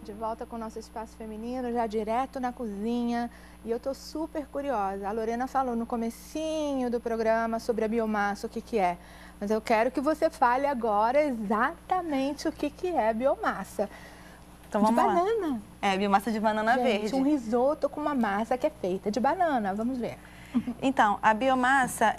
De volta com o nosso espaço feminino, já direto na cozinha. E eu tô super curiosa. A Lorena falou no comecinho do programa sobre a biomassa, o que que é. Mas eu quero que você fale agora exatamente o que que é biomassa. Então vamos lá. De banana. É, biomassa de banana verde. Um risoto com uma massa que é feita de banana. Vamos ver. Então, a biomassa,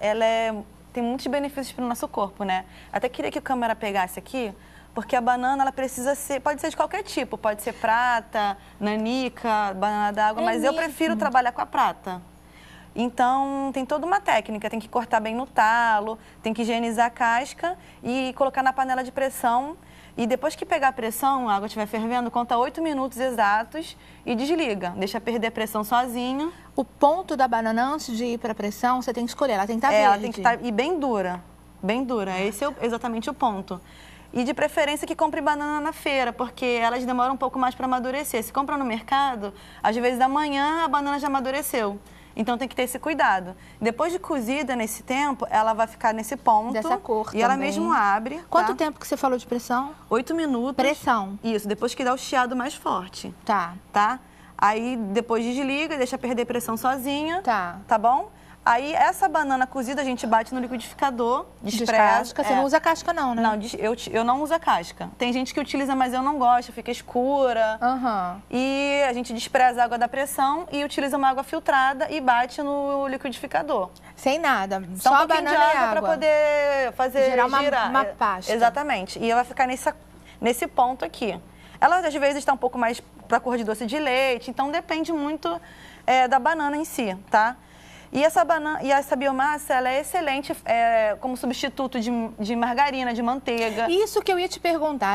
tem muitos benefícios para o nosso corpo, né? Até queria que a câmera pegasse aqui, porque a banana, ela precisa ser, pode ser de qualquer tipo, pode ser prata, nanica, banana d'água, mas eu prefiro trabalhar com a prata. Então, tem toda uma técnica, tem que cortar bem no talo, tem que higienizar a casca e colocar na panela de pressão. E depois que pegar a pressão, a água estiver fervendo, conta 8 minutos exatos e desliga. Deixa perder a pressão sozinha. O ponto da banana, antes de ir para a pressão, você tem que escolher. Ela tem que estar verde. Ela tem que estar bem dura. Bem dura. Esse é exatamente o ponto. E de preferência que compre banana na feira, porque elas demoram um pouco mais para amadurecer. Se compra no mercado, às vezes da manhã a banana já amadureceu. Então tem que ter esse cuidado. Depois de cozida nesse tempo, ela vai ficar nesse ponto. Dessa cor e também. ela mesmo abre. Quanto tempo que você falou de pressão? 8 minutos. Pressão. Isso, depois que dá o chiado mais forte. Tá. Tá? Aí depois desliga, deixa perder pressão sozinha. Tá. Tá bom? Aí essa banana cozida a gente bate no liquidificador, despreza. Descasca. Você não usa casca não, né? Não, eu não uso a casca. Tem gente que utiliza, mas eu não gosto, fica escura. E a gente despreza a água da pressão e utiliza uma água filtrada e bate no liquidificador. Sem nada, só a um pouquinho banana de e água para poder fazer girar girar. uma pasta. Exatamente. E ela vai ficar nesse ponto aqui. Ela às vezes está um pouco mais para cor de doce de leite, então depende muito da banana em si, tá? E essa biomassa, ela é excelente como substituto de margarina, de manteiga. Isso que eu ia te perguntar,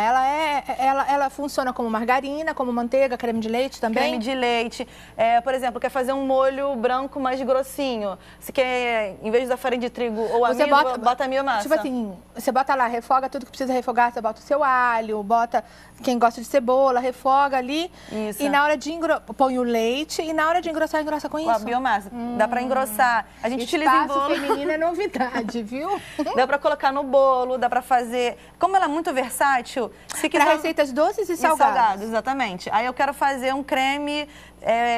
ela funciona como margarina, como manteiga, creme de leite também? Creme de leite. Por exemplo, quer fazer um molho branco mais grossinho. Se quer, em vez de usar farinha de trigo ou amido, bota a biomassa. Tipo assim, você bota lá, refoga tudo que precisa refogar, você bota o seu alho, bota quem gosta de cebola, refoga ali. Isso. E na hora de põe o leite e na hora de engrossar, engrossa com isso? Com a biomassa. Dá pra engrossar. A gente utiliza em bolo. Espaço feminino é novidade, viu? Dá pra colocar no bolo, dá pra fazer... Como ela é muito versátil... Se quiser... Pra receitas doces e salgadas. Exatamente. Aí eu quero fazer um creme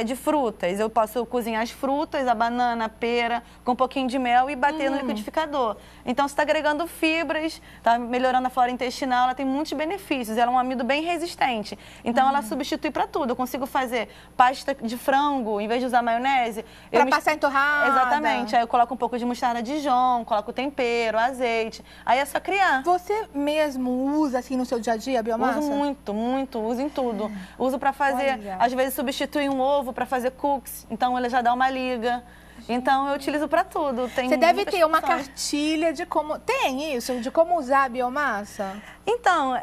de frutas. Eu posso cozinhar as frutas, a banana, a pera, com um pouquinho de mel e bater no liquidificador. Então, você está agregando fibras, está melhorando a flora intestinal, ela tem muitos benefícios. Ela é um amido bem resistente. Então, ela substitui para tudo. Eu consigo fazer pasta de frango, em vez de usar maionese. Para passar em torrada. Exatamente. Aí eu coloco um pouco de mostarda Dijon, coloco tempero, azeite. Aí é só criar. Você mesmo usa, assim, no seu dia a dia, a biomassa? Uso muito, muito. Uso em tudo. Uso para fazer, às vezes, substitui um ovo para fazer cookies. Então, ele já dá uma liga. Então, eu utilizo para tudo. Você deve ter uma cartilha de como... Tem isso? De como usar a biomassa? Então,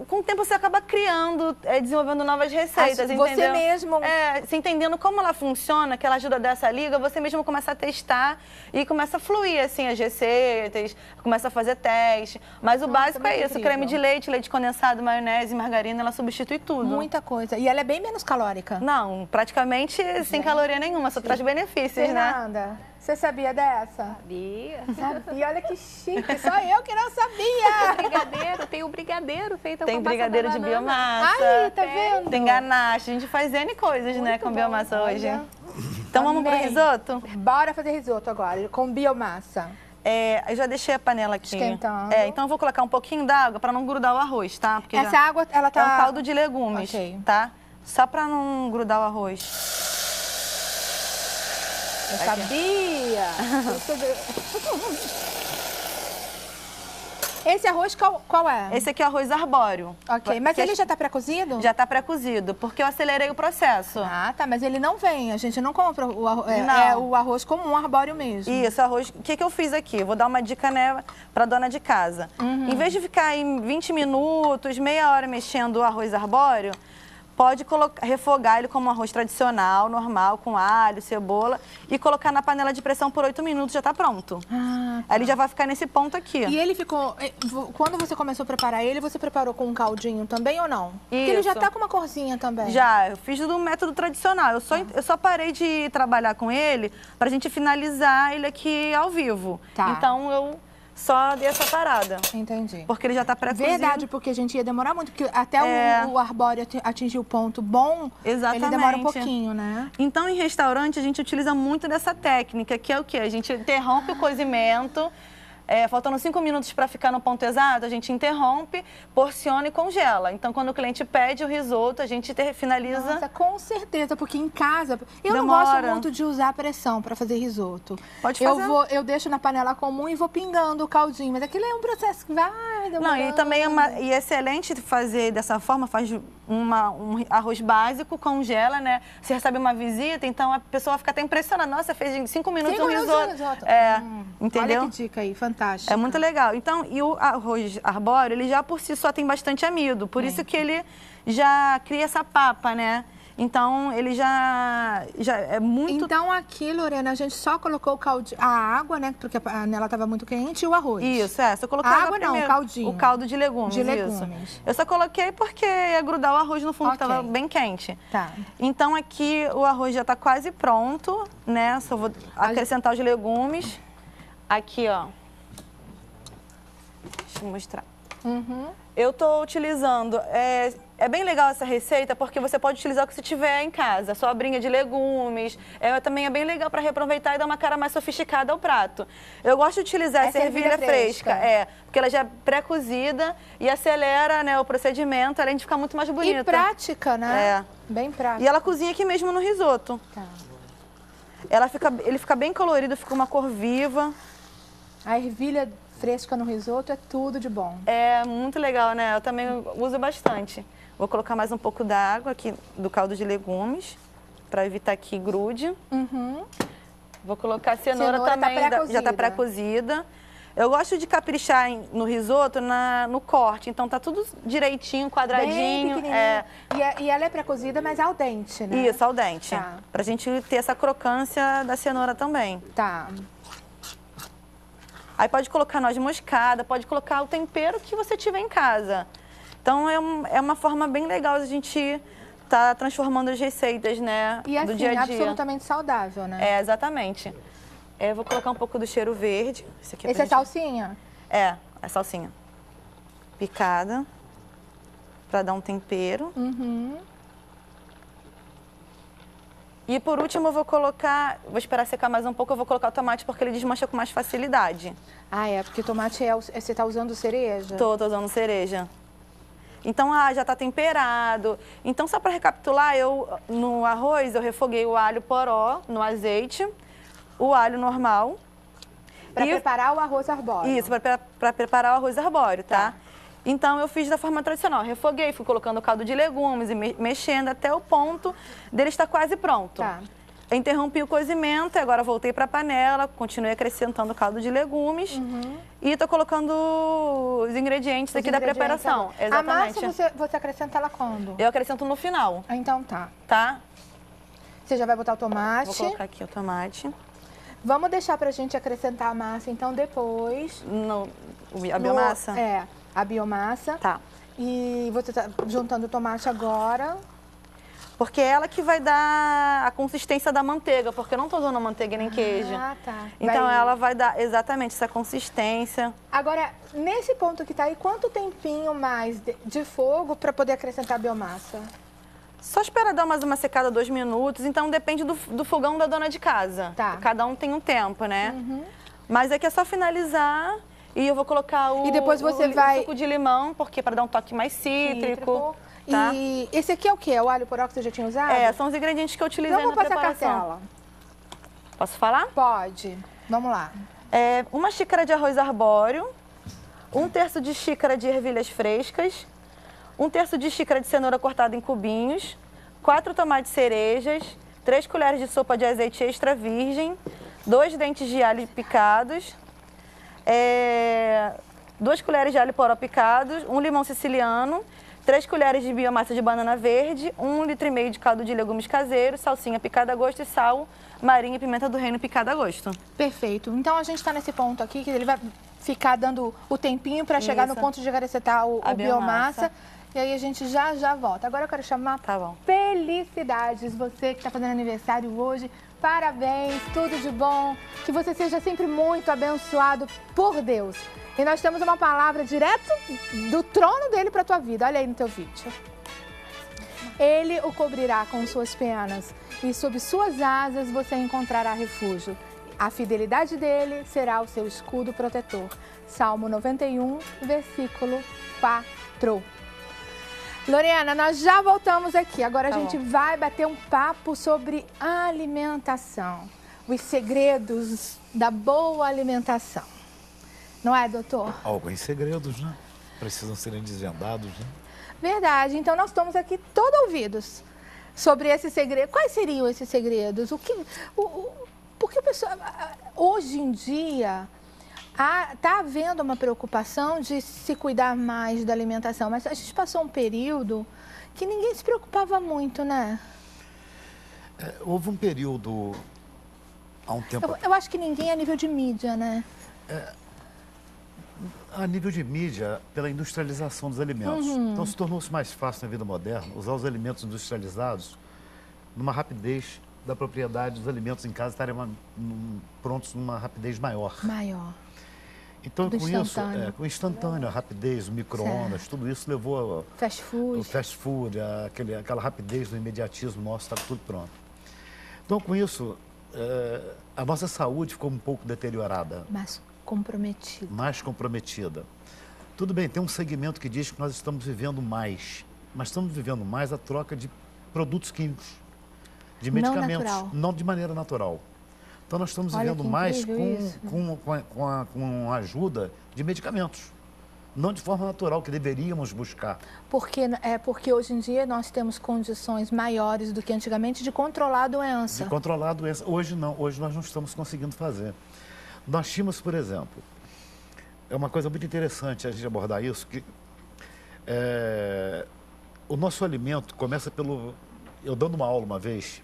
com o tempo você acaba criando, desenvolvendo novas receitas, você entendeu? mesmo... Se entendendo como ela funciona, que ela ajuda a dar essa liga, você mesmo começa a testar e começa a fluir, assim, as receitas, começa a fazer teste. Mas o básico é isso, creme de leite, leite condensado, maionese, margarina, ela substitui tudo. Muita coisa. E ela é bem menos calórica. Não, praticamente sem caloria nenhuma, só traz benefícios, né? Fernanda, você sabia dessa? Sabia. Sabia, olha que chique, só eu que não sabia. Tem o brigadeiro feito com brigadeiro de biomassa. Aí, tá vendo? Tem ganache, a gente faz N coisas, né, com biomassa hoje. Então vamos pro risoto? Bora fazer risoto agora, com biomassa. Eu já deixei a panela aqui. Esquentando. Então eu vou colocar um pouquinho d'água para não grudar o arroz, tá? Porque essa água, ela tá... É um caldo de legumes, tá? Só para não grudar o arroz. Eu sabia! Esse arroz qual é? Esse aqui é arroz arbóreo. Ok, mas ele já tá pré-cozido? Já tá pré-cozido, porque eu acelerei o processo. Ah, tá, mas ele não vem, a gente não compra o arroz, é o arroz comum, arbóreo mesmo. Isso, arroz. O que eu fiz aqui? Vou dar uma dica, né, pra dona de casa. Em vez de ficar em 20 minutos, meia hora mexendo o arroz arbóreo, pode refogar ele como um arroz tradicional, normal, com alho, cebola, e colocar na panela de pressão por 8 minutos, já tá pronto. Tá. Aí ele já vai ficar nesse ponto aqui. E ele ficou... Quando você começou a preparar ele, você preparou com um caldinho também ou não? Isso. Porque ele já tá com uma corzinha também. Já, eu fiz do método tradicional. Eu só parei de trabalhar com ele pra gente finalizar ele aqui ao vivo. Tá. Então eu só dei essa parada. Entendi. Porque ele já tá pré-cozido. Verdade, porque a gente ia demorar muito, porque até o arbóreo atingir o ponto bom, Exatamente. ele demora um pouquinho, né? Então, em restaurante, a gente utiliza muito dessa técnica, que é o quê? A gente interrompe o cozimento, faltando 5 minutos para ficar no ponto exato, a gente interrompe, porciona e congela. Então, quando o cliente pede o risoto, a gente finaliza... Nossa, com certeza, porque em casa... Eu Demora. não gosto muito de usar pressão para fazer risoto. Pode fazer. Eu deixo na panela comum e vou pingando o caldinho, mas aquilo é um processo que vai demorando. Não, e também é excelente fazer dessa forma, faz um arroz básico, congela, né? Você recebe uma visita, então a pessoa fica até impressionada. Nossa, fez em 5 minutos um risoto. Entendeu? Olha que dica aí, fantástico. É muito legal. Então, e o arroz arbóreo, ele já por si só tem bastante amido. Por isso que ele já cria essa papa, né? Então, ele já é muito... Então, aqui, Lorena, a gente só colocou o caldinho, a água, né? Porque a panela estava muito quente, e o arroz. Isso, só colocar a água primeiro, não, o caldinho. O caldo de legumes, De isso. legumes. Eu só coloquei porque ia grudar o arroz no fundo, que estava bem quente. Tá. Então, aqui o arroz já está quase pronto, né? Só vou acrescentar os legumes. Aqui, ó. Deixa eu mostrar. Eu estou utilizando... É bem legal essa receita porque você pode utilizar o que você tiver em casa. Sobrinha de legumes. Também é bem legal para reaproveitar e dar uma cara mais sofisticada ao prato. Eu gosto de utilizar essa ervilha fresca. Porque ela já é pré-cozida e acelera, né, o procedimento, além de ficar muito mais bonita. E prática, né? Bem prática. E ela cozinha aqui mesmo no risoto. Tá. Ele fica bem colorido, fica uma cor viva. A ervilha fresca no risoto é tudo de bom. É muito legal, né? Eu também uso bastante. Vou colocar mais um pouco d'água aqui do caldo de legumes, para evitar que grude. Vou colocar a cenoura também, já está pré-cozida. Eu gosto de caprichar no risoto no corte, então tá tudo direitinho, quadradinho. E ela é pré-cozida, mas al dente, né? Isso, al dente. Tá. Pra gente ter essa crocância da cenoura também. Tá. Aí pode colocar noz moscada, pode colocar o tempero que você tiver em casa. Então, é uma forma bem legal a gente tá transformando as receitas, né, e assim, do dia a dia. Absolutamente saudável, né? Exatamente. Eu vou colocar um pouco do cheiro verde. Esse é salsinha? É salsinha. Picada, para dar um tempero. E por último eu vou esperar secar mais um pouco, eu vou colocar o tomate porque ele desmancha com mais facilidade. Porque tomate você tá usando cereja? Tô usando cereja. Então, já tá temperado. Então, só para recapitular, no arroz eu refoguei o alho poró no azeite, o alho normal. Para preparar o arroz arbóreo. Isso, para preparar o arroz arbóreo, tá? Então, eu fiz da forma tradicional. Refoguei, fui colocando o caldo de legumes e mexendo até o ponto dele estar quase pronto. Tá. Eu interrompi o cozimento e agora voltei para a panela, continuei acrescentando o caldo de legumes e estou colocando os ingredientes aqui da preparação. Exatamente. A massa você acrescenta ela quando? Eu acrescento no final. Então tá. Tá? Você já vai botar o tomate. Vou colocar aqui o tomate. Vamos deixar pra gente acrescentar a massa, então, depois. A biomassa? A biomassa. Tá. E você tá juntando o tomate agora. Porque é ela que vai dar a consistência da manteiga, porque eu não estou usando manteiga nem queijo. Tá. Então ela vai dar exatamente essa consistência. Agora, nesse ponto que tá aí, quanto tempinho mais de fogo para poder acrescentar a biomassa? Só esperar dar mais uma secada, 2 minutos. Então depende do fogão da dona de casa. Tá. Cada um tem um tempo, né? Mas aqui é só finalizar e eu vou colocar o suco de limão, porque para dar um toque mais cítrico. Tá? E esse aqui é o quê? É o alho poró que você já tinha usado? São os ingredientes que eu utilizei na preparação. Vamos passar a cartela. Posso falar? Pode. Vamos lá. 1 xícara de arroz arbóreo, 1/3 de xícara de ervilhas frescas, 1/3 de xícara de cenoura cortada em cubinhos, 4 tomates cerejas, 3 colheres de sopa de azeite extra virgem, 2 dentes de alho picados, 2 colheres de alho poró picados, 1 limão siciliano, 3 colheres de biomassa de banana verde, 1,5 litro de caldo de legumes caseiro, salsinha picada a gosto e sal, marinho e pimenta do reino picada a gosto. Perfeito. Então a gente está nesse ponto aqui que ele vai ficar dando o tempinho para chegar no ponto de acrescentar o biomassa. E aí a gente já volta. Agora eu quero chamar Tá bom. Felicidades, você que está fazendo aniversário hoje. parabéns, tudo de bom. Que você seja sempre muito abençoado por Deus. E nós temos uma palavra direto do trono dele para a tua vida. Olha aí no teu vídeo. Ele o cobrirá com suas penas e sob suas asas você encontrará refúgio. A fidelidade dele será o seu escudo protetor. Salmo 91, versículo 4. Lorena, nós já voltamos aqui. Agora a gente vai bater um papo sobre alimentação. Os segredos da boa alimentação. Não é, doutor? Alguns segredos, né? Precisam serem desvendados, né? Verdade. Então, nós estamos aqui todos ouvidos sobre esse segredo. Quais seriam esses segredos? Porque o pessoal, hoje em dia, está havendo uma preocupação de se cuidar mais da alimentação. Mas a gente passou um período que ninguém se preocupava muito, né? Houve um período, há um tempo... Eu acho que ninguém a nível de mídia, né? A nível de mídia, pela industrialização dos alimentos. Então, se tornou-se mais fácil na vida moderna usar os alimentos industrializados numa rapidez da propriedade dos alimentos em casa estarem prontos numa rapidez maior. Então, tudo com instantâneo. isso, com instantâneo, a rapidez, o micro-ondas, tudo isso levou Fast food. o fast food, aquela rapidez do imediatismo nosso, está tudo pronto. Então, com isso, a nossa saúde ficou um pouco deteriorada. Mais comprometida. Tudo bem, tem um segmento que diz que nós estamos vivendo mais, mas estamos vivendo mais a troca de produtos químicos, de medicamentos, não de maneira natural. Então, nós estamos vivendo mais com a ajuda de medicamentos, não de forma natural, que deveríamos buscar. Porque hoje em dia nós temos condições maiores do que antigamente de controlar a doença. De controlar a doença. Hoje não, hoje nós não estamos conseguindo fazer. Nós tínhamos, por exemplo, é uma coisa muito interessante a gente abordar isso, que o nosso alimento começa pelo... Eu dando uma aula uma vez,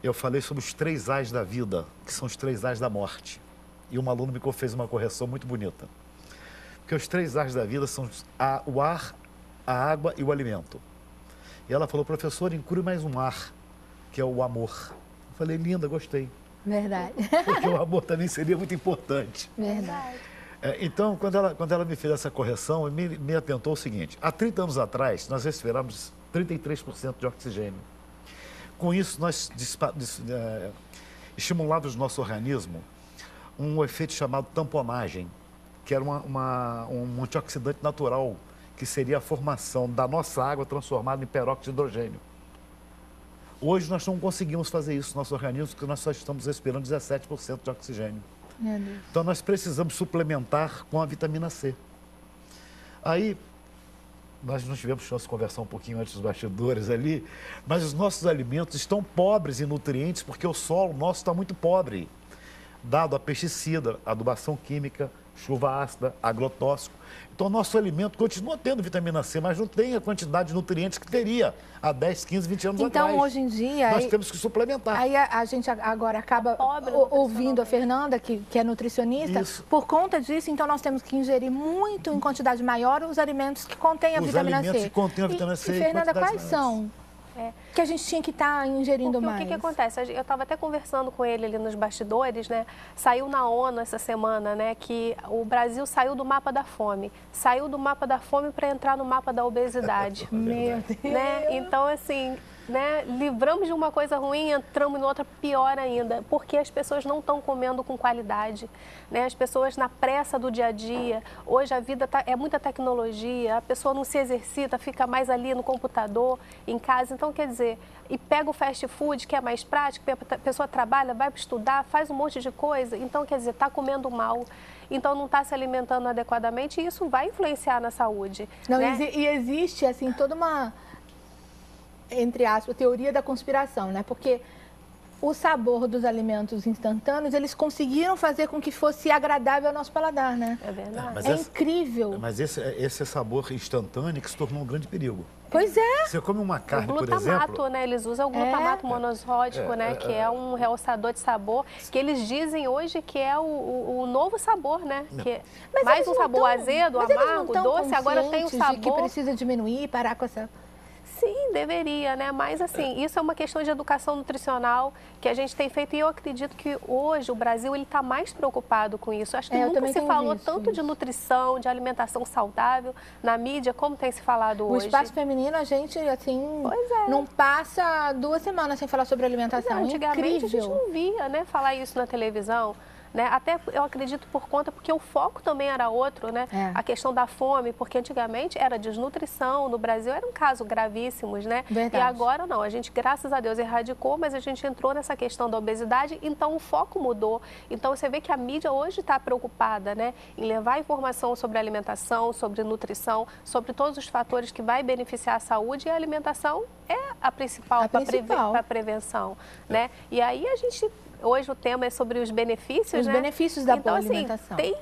eu falei sobre os 3 A's da vida, que são os 3 A's da morte. E um aluno me fez uma correção muito bonita. Porque os 3 A's da vida são o ar, a água e o alimento. E ela falou, professor, inclui mais um ar, que é o amor. Eu falei, linda, gostei. Verdade. Porque o amor também seria muito importante. Verdade. Então, quando ela me fez essa correção, me atentou o seguinte. Há 30 anos atrás, nós respirávamos 33% de oxigênio. Com isso, nós estimulávamos o nosso organismo um efeito chamado tamponagem, que era um antioxidante natural, que seria a formação da nossa água transformada em peróxido de hidrogênio. Hoje nós não conseguimos fazer isso no nosso organismo, porque nós só estamos respirando 17% de oxigênio. Então nós precisamos suplementar com a vitamina C. Aí, nós não tivemos chance de conversar um pouquinho antes dos bastidores ali, mas os nossos alimentos estão pobres em nutrientes porque o solo nosso está muito pobre, dado a pesticida, adubação química, chuva ácida, agrotóxico. Então, o nosso alimento continua tendo vitamina C, mas não tem a quantidade de nutrientes que teria há 10, 15, 20 anos atrás. Então, hoje em dia... Nós temos que suplementar. Aí a gente agora acaba ouvindo a Fernanda, que é nutricionista. Isso. Por conta disso, então, nós temos que ingerir muito, em quantidade maior, os alimentos que contêm a vitamina C. Os alimentos que contêm a vitamina C. E Fernanda, quais são? Que a gente tinha que estar ingerindo mais. O que acontece? Eu estava até conversando com ele ali nos bastidores, né? Saiu na ONU essa semana, né? Que o Brasil saiu do mapa da fome. Saiu do mapa da fome para entrar no mapa da obesidade. Meu Deus. Né? Então, assim, né? Livramos de uma coisa ruim, entramos em outra pior ainda, porque as pessoas não estão comendo com qualidade, né? As pessoas na pressa do dia a dia, hoje a vida é muita tecnologia, a pessoa não se exercita, fica mais ali no computador, em casa, então quer dizer, e pega o fast food, que é mais prático, a pessoa trabalha, vai estudar, faz um monte de coisa, então quer dizer, está comendo mal. Então, não está se alimentando adequadamente e isso vai influenciar na saúde. Não, né? E existe, assim, toda uma, entre aspas, teoria da conspiração, né? Porque o sabor dos alimentos instantâneos, eles conseguiram fazer com que fosse agradável ao nosso paladar, né? É verdade. Incrível. Mas esse sabor instantâneo que se tornou um grande perigo. Pois é. Você come uma carne, o por glutamato, exemplo... né? Eles usam o glutamato monossódico, né? Que é um realçador de sabor, que eles dizem hoje que é o novo sabor, né? Que mais um sabor azedo, amargo, doce, agora tem o sabor... de que precisa diminuir, parar com essa... Sim, deveria, né? Mas, assim, isso é uma questão de educação nutricional que a gente tem feito e eu acredito que hoje o Brasil ele está mais preocupado com isso. Acho que nunca se falou tanto de nutrição, de alimentação saudável na mídia como tem se falado hoje. O espaço feminino, a gente, assim, não passa 2 semanas sem falar sobre alimentação. Antigamente Incrível. a gente não via, né, falar isso na televisão. Né? Até eu acredito porque o foco também era outro, né? A questão da fome, porque antigamente era desnutrição, no Brasil eram casos gravíssimos, né? Verdade. E agora não, a gente, graças a Deus, erradicou, mas a gente entrou nessa questão da obesidade, então o foco mudou. Então você vê que a mídia hoje está preocupada, né, em levar informação sobre alimentação, sobre nutrição, sobre todos os fatores que vai beneficiar a saúde, e a alimentação é a principal para a prevenção, né? E aí a gente... Hoje o tema é sobre os benefícios, né? Os benefícios da boa Assim, alimentação. tem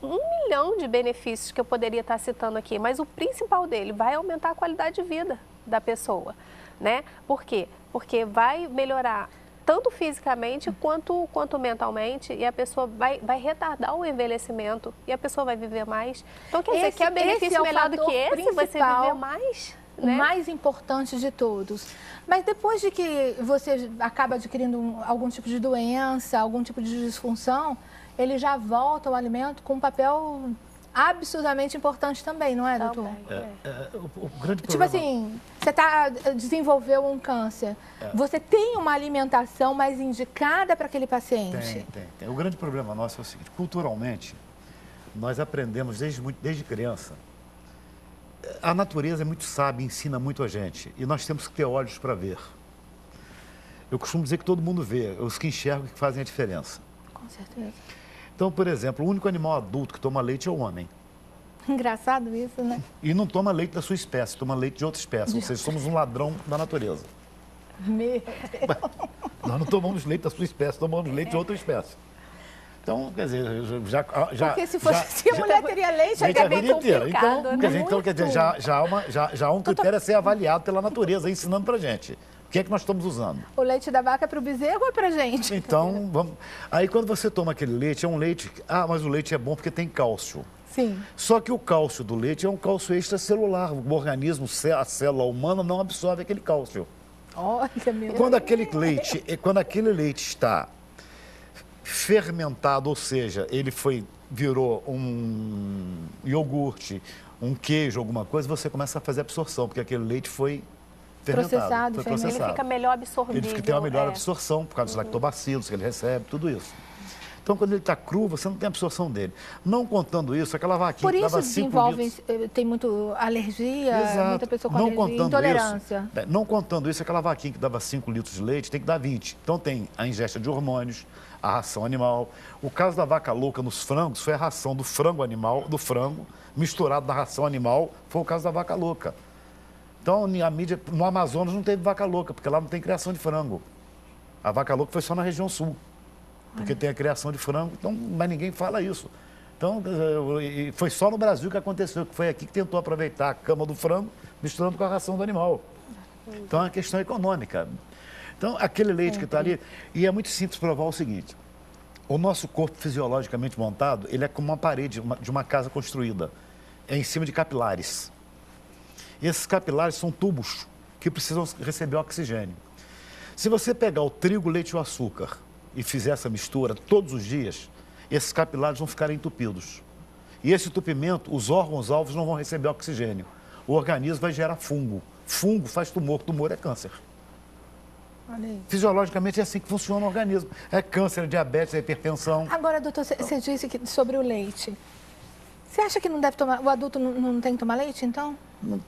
1 milhão de benefícios que eu poderia estar citando aqui, mas o principal dele vai aumentar a qualidade de vida da pessoa, né? Por quê? Porque vai melhorar tanto fisicamente quanto mentalmente, e a pessoa vai retardar o envelhecimento e a pessoa vai viver mais. Então, quer dizer, que é benefício melhor do que esse, você viver mais? O mais importante de todos. Mas depois de que você acaba adquirindo algum tipo de doença, algum tipo de disfunção, ele já volta ao alimento com um papel absurdamente importante também, não é, doutor? O grande problema... Tipo assim, você desenvolveu um câncer, você tem uma alimentação mais indicada para aquele paciente? Tem. O grande problema nosso é o seguinte, culturalmente, nós aprendemos desde criança. A natureza é muito sábia, ensina muito a gente. E nós temos que ter olhos para ver. Eu costumo dizer que todo mundo vê, os que enxergam que fazem a diferença. Com certeza. Então, por exemplo, o único animal adulto que toma leite é o homem. Engraçado isso, né? E não toma leite da sua espécie, toma leite de outra espécie. Ou seja, somos um ladrão da natureza. Nós não tomamos leite da sua espécie, tomamos leite de outra espécie. Então, quer dizer, porque se a mulher teria leite, é bem complicado. Então, quer dizer, já há um critério a ser avaliado pela natureza, ensinando pra gente. O que é que nós estamos usando? O leite da vaca é para o bezerro ou é pra gente? Então, vamos... Aí quando você toma aquele leite, é um leite... Ah, mas o leite é bom porque tem cálcio. Sim. Só que o cálcio do leite é um cálcio extracelular. O organismo, a célula humana, não absorve aquele cálcio. Olha, meu Deus. Quando aquele leite está fermentado, ou seja, ele virou um iogurte, um queijo, alguma coisa, você começa a fazer absorção, porque aquele leite foi fermentado. Ele fica melhor absorvido. Ele tem uma melhor absorção, por causa dos lactobacilos que ele recebe, tudo isso. Então, quando ele está cru, você não tem absorção dele. Não contando isso, aquela vaquinha que dava 5 litros... Por isso tem muito alergia, Exato. muita pessoa com alergia, intolerância. Não contando isso, aquela vaquinha que dava 5 litros de leite tem que dar 20. Então, tem a ingesta de hormônios, a ração animal. O caso da vaca louca nos frangos foi a ração do frango misturado na ração animal, foi o caso da vaca louca. Então, a mídia, no Amazonas não teve vaca louca, porque lá não tem criação de frango. A vaca louca foi só na região sul, porque tem a criação de frango, então, mas ninguém fala isso. Então, foi só no Brasil que aconteceu, que foi aqui que tentou aproveitar a cama do frango, misturando com a ração do animal. Então, é uma questão econômica. Então, aquele leite que está ali... E é muito simples provar o seguinte. O nosso corpo fisiologicamente montado, ele é como uma parede de uma casa construída. É em cima de capilares. E esses capilares são tubos que precisam receber oxigênio. Se você pegar o trigo, leite e o açúcar e fizer essa mistura todos os dias, esses capilares vão ficar entupidos. E esse entupimento, os órgãos-alvos não vão receber oxigênio. O organismo vai gerar fungo. Fungo faz tumor, tumor é câncer. Fisiologicamente é assim que funciona o organismo. É câncer, é diabetes, é hipertensão. Agora, doutor, você disse sobre o leite. Você acha que não deve tomar, o adulto não tem que tomar leite, então?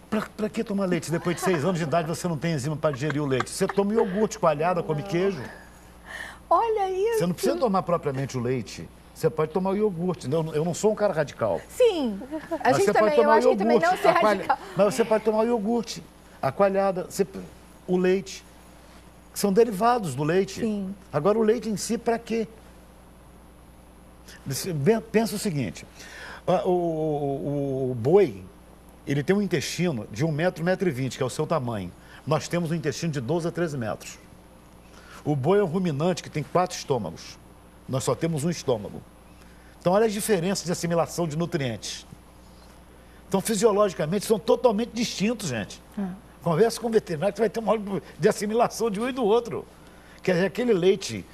Para que tomar leite? Depois de 6 anos de idade você não tem enzima para digerir o leite. Você toma iogurte, coalhada, come queijo. Olha isso. Você não precisa tomar propriamente o leite. Você pode tomar o iogurte. Eu não sou um cara radical. Sim. A gente também, eu acho que também não ser radical. Mas você pode tomar o iogurte, a coalhada, o leite. São derivados do leite. Sim. Agora, o leite em si, para quê? Pensa o seguinte, o boi, ele tem um intestino de 1 metro, 1,20 metro, que é o seu tamanho. Nós temos um intestino de 12 a 13 metros. O boi é um ruminante que tem 4 estômagos. Nós só temos um estômago. Então, olha as diferenças de assimilação de nutrientes. Então, fisiologicamente, são totalmente distintos, gente. Conversa com o veterinário que vai ter uma hora de assimilação de um e do outro. Quer dizer, aquele leite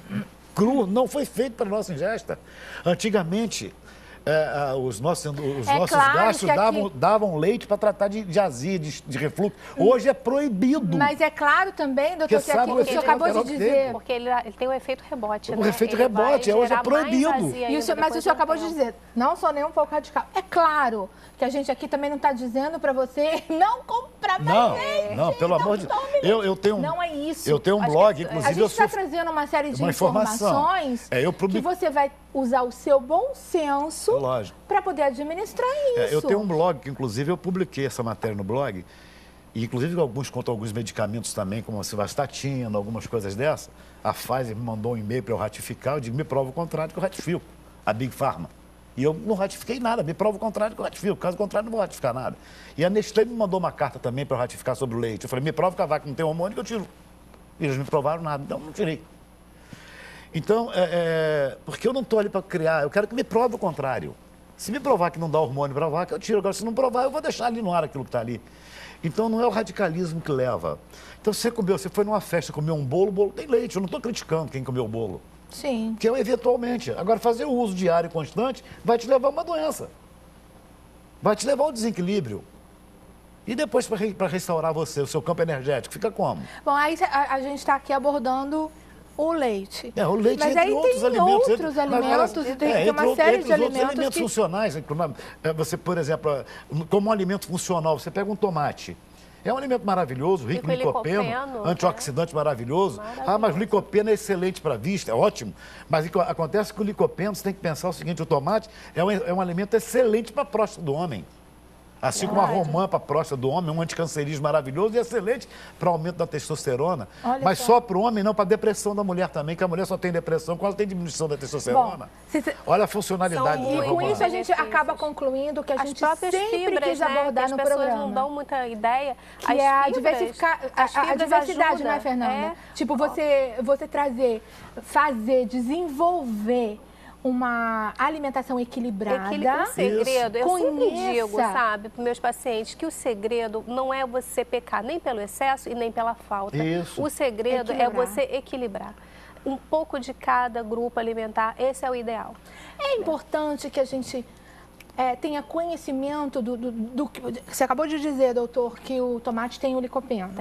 cru não foi feito para nossa ingesta. Antigamente, os nossos claro gastos que aqui... davam leite para tratar de azia, de refluxo. Hoje é proibido. Mas é claro também, doutor, que aqui, o senhor acabou de dizer... Porque ele tem um efeito rebote, né? O efeito rebote, hoje é proibido. Mas o senhor acabou de dizer, não sou nem um pouco radical. É claro que a gente aqui também não está dizendo para você não comprar mais leite. Não, pelo amor de Deus. Eu tenho não é isso. Eu tenho um blog, inclusive... A gente está trazendo uma série de informações que você vai usar o seu bom senso para poder administrar isso. Eu tenho um blog que, inclusive, eu publiquei essa matéria no blog, e, inclusive, contam alguns medicamentos também, como a civastatina, algumas coisas dessas. A Pfizer me mandou um e-mail para eu ratificar, eu digo, me prova o contrário que eu ratifico. A Big Pharma. E eu não ratifiquei nada, me prova o contrário que eu ratifico. Caso contrário, não vou ratificar nada. E a Nestlé me mandou uma carta também para eu ratificar sobre o leite. Eu falei, me prova que a vaca não tem hormônio que eu tiro. E eles não me provaram nada, então não tirei. Então, porque eu não estou ali para criar, eu quero que me prove o contrário. Se me provar que não dá hormônio para a vaca, eu tiro. Agora, se não provar, eu vou deixar ali no ar aquilo que está ali. Então, não é o radicalismo que leva. Então, você foi numa festa, comeu um bolo, o bolo tem leite. Eu não estou criticando quem comeu o bolo. Sim. Que é eventualmente. Agora, fazer o uso diário e constante vai te levar a uma doença. Vai te levar ao desequilíbrio. E depois, para restaurar você, o seu campo energético, fica como? Bom, aí a gente está aqui abordando o leite. O leite, mas aí tem outros alimentos, tem uma série de alimentos funcionais. Você, por exemplo, como um alimento funcional, você pega um tomate. É um alimento maravilhoso, rico em licopeno, antioxidante maravilhoso. Mas o licopeno é excelente para a vista, é ótimo. Mas acontece que o licopeno, você tem que pensar o seguinte, o tomate é um alimento excelente para a próstata do homem. Assim como a romã para a próstata do homem, um anticancerígeno maravilhoso e excelente para o aumento da testosterona. Mas só para o homem, não para a depressão da mulher também, que a mulher só tem depressão quando ela tem diminuição da testosterona. Olha a funcionalidade E com isso a gente acaba concluindo que a gente sempre quis abordar no programa. As pessoas não dão muita ideia. Que é a diversidade, não é, Fernanda? Tipo, você desenvolver uma alimentação equilibrada. O segredo, eu sempre digo, sabe, para os meus pacientes, que o segredo não é você pecar nem pelo excesso e nem pela falta. O segredo é você equilibrar. Um pouco de cada grupo alimentar, esse é o ideal. É importante que a gente tenha conhecimento do que... Você acabou de dizer, doutor, que o tomate tem o licopeno.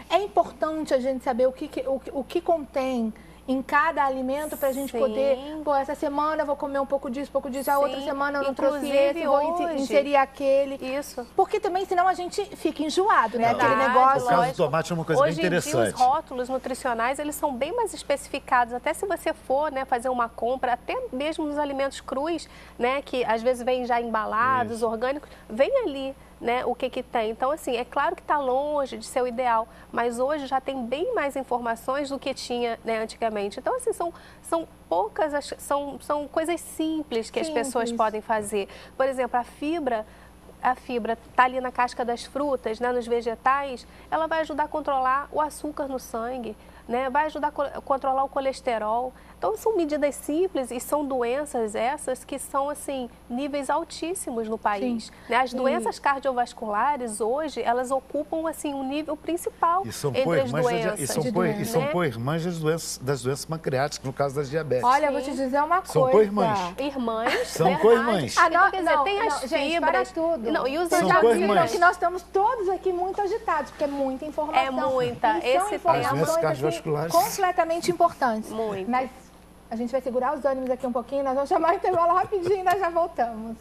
É importante a gente saber o que contém em cada alimento para a gente poder... essa semana eu vou comer um pouco disso, a outra semana eu não trouxe esse, vou inserir aquele. Isso. Porque também, senão a gente fica enjoado, né? Aquele negócio... O caso do tomate é uma coisa bem interessante. Hoje em dia, os rótulos nutricionais, eles são bem mais especificados. Até se você for, né, fazer uma compra, até mesmo nos alimentos crus, né, que às vezes vêm já embalados, orgânicos, vem ali, né, o que tem. Então, assim, é claro que está longe de ser o ideal, mas hoje já tem bem mais informações do que tinha, né, antigamente. Então, assim, são poucas, são coisas simples que as pessoas podem fazer. Por exemplo, a fibra está ali na casca das frutas, né, nos vegetais, ela vai ajudar a controlar o açúcar no sangue, né, vai ajudar a controlar o colesterol. Então, são medidas simples e são doenças essas que são, assim, níveis altíssimos no país. Né? As doenças cardiovasculares, hoje, elas ocupam, assim, um nível principal entre as doenças. E são co-irmãs das doenças pancreáticas, no caso das diabetes. Olha, eu vou te dizer uma coisa. São co-irmãs. Irmãs, são co-irmãs. Então, quer dizer, tem as fibras. Tudo. Não, e os Vocês já viram que nós estamos todos aqui muito agitados, porque é muita informação. É muita. São informações assim, completamente importantes. Muito. Mas a gente vai segurar os ânimos aqui um pouquinho, nós vamos chamar o intervalo rapidinho e nós já voltamos.